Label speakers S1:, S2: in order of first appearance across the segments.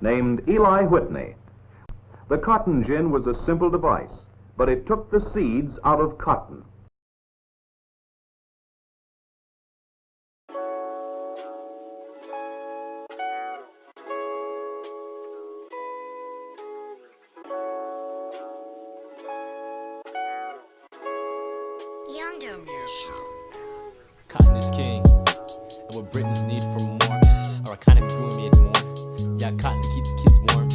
S1: named Eli Whitney. The cotton gin was a simple device, but it took the seeds out of cotton.
S2: Cotton is king, and what Britain's need for more, our economy grew and made more. Yeah, cotton to keep the kids warm,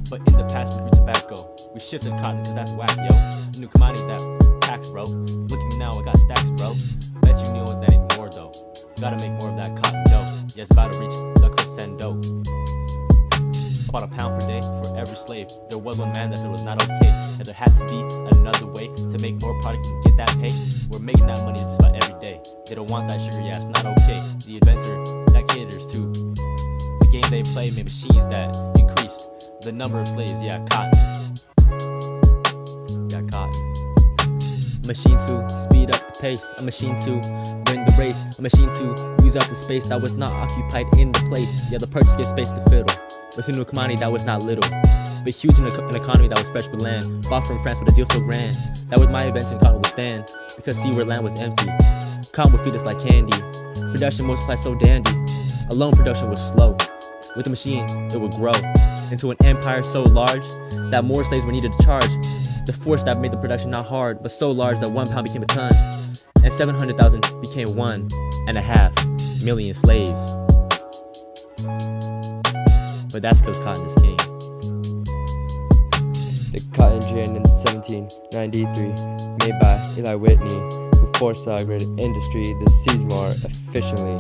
S2: but in the past we grew tobacco. We shifted cotton cause that's whack, yo. New commodity that tax, bro. Look at me now, I got stacks, bro. Bet you knew that ain't more though. Gotta make more of that cotton dough. Yeah, it's about to reach the crescendo. About a pound per day for every slave. There was one man that said it was not okay, that there had to be another way to make more product and get that pay. We're making that money just about every day. They don't want that sugar, yeah, it's not okay. The inventor that caters to the game they play made machines that increased the number of slaves. Yeah, cotton. Yeah, cotton. A machine to speed up the pace, a machine to win the race, a machine to use up the space that was not occupied in the place. Yeah, the purchase gave space to fiddle with a new commodity that was not little, but huge in an economy that was fresh with land, bought from France with a deal so grand, that with my invention cotton would stand, because see where land was empty, cotton would feed us like candy, production multiplied so dandy, alone production was slow, with the machine it would grow, into an empire so large, that more slaves were needed to charge, the force that made the production not hard, but so large that 1 pound became a ton, and 700,000 became 1.5 million slaves. But that's cause cotton is king.
S3: The cotton gin in 1793, made by Eli Whitney, who foresaw a great industry that sees more efficiently.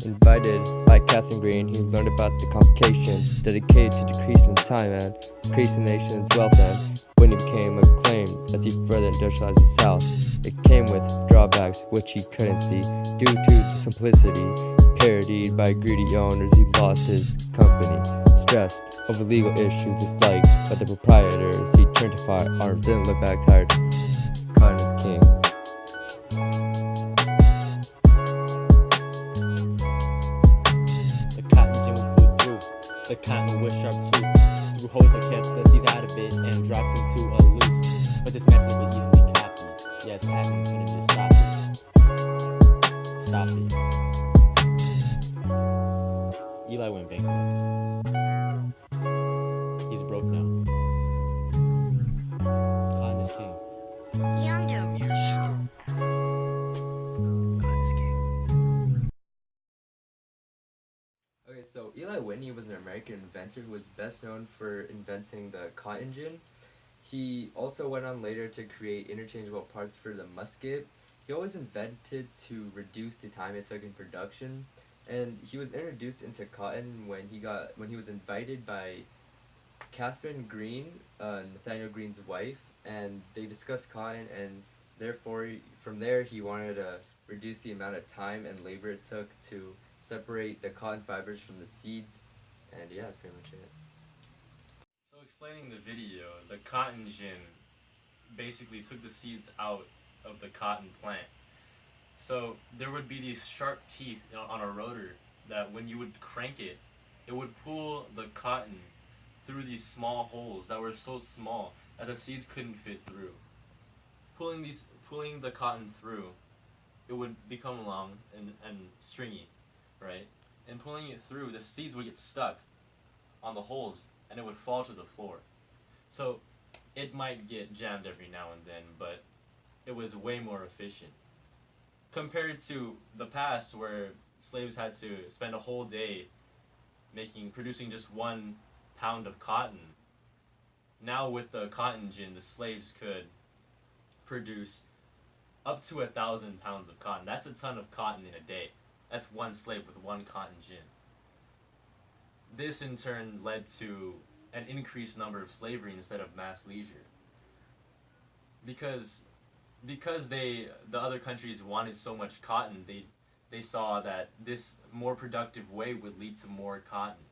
S3: Invited by Catherine Green, he learned about the complications dedicated to decreasing time and increasing the nation's wealth, and Whitney became acclaimed as he further industrialized the South. It came with drawbacks which he couldn't see due to the simplicity. Parodied by greedy owners, he lost his company. Stressed over legal issues disliked by the proprietors, he turned to firearms, didn't look back tired. Cotton is king.
S2: The cotton gin would pull through, the cotton with sharp tooths, through holes that kept the seeds out of it and dropped into a loop. But this message would easily copy. Yes, patent couldn't just stop it. Stop it. Eli went bankrupt. He's broke now. Cotton is king. Cotton is king.
S3: Okay, so Eli Whitney was an American inventor who was best known for inventing the cotton gin. He also went on later to create interchangeable parts for the musket. He always invented to reduce the time it took in production. And he was introduced into cotton when he was invited by Catherine Green, Nathaniel Green's wife, and they discussed cotton, and therefore from there he wanted to reduce the amount of time and labor it took to separate the cotton fibers from the seeds, and yeah, that's pretty much it.
S2: So explaining the video, the cotton gin basically took the seeds out of the cotton plant. So there would be these sharp teeth on a rotor that when you would crank it, it would pull the cotton through these small holes that were so small that the seeds couldn't fit through. Pulling the cotton through, it would become long and stringy, right? And pulling it through, the seeds would get stuck on the holes and it would fall to the floor. So it might get jammed every now and then, but it was way more efficient. Compared to the past where slaves had to spend a whole day producing just 1 pound of cotton. Now with the cotton gin, the slaves could produce up to 1,000 pounds of cotton. That's a ton of cotton in a day. That's one slave with 1 cotton gin. This in turn led to an increased number of slavery instead of mass leisure. Because the other countries wanted so much cotton, they saw that this more productive way would lead to more cotton.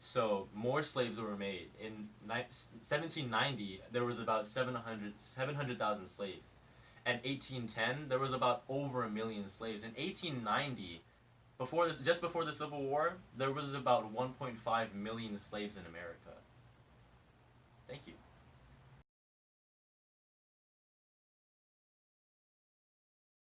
S2: So more slaves were made. In 1790, there was about 700,000 slaves. In 1810, there was about over 1 million slaves. In 1890,
S4: just before the Civil War, there was about 1.5 million slaves in America.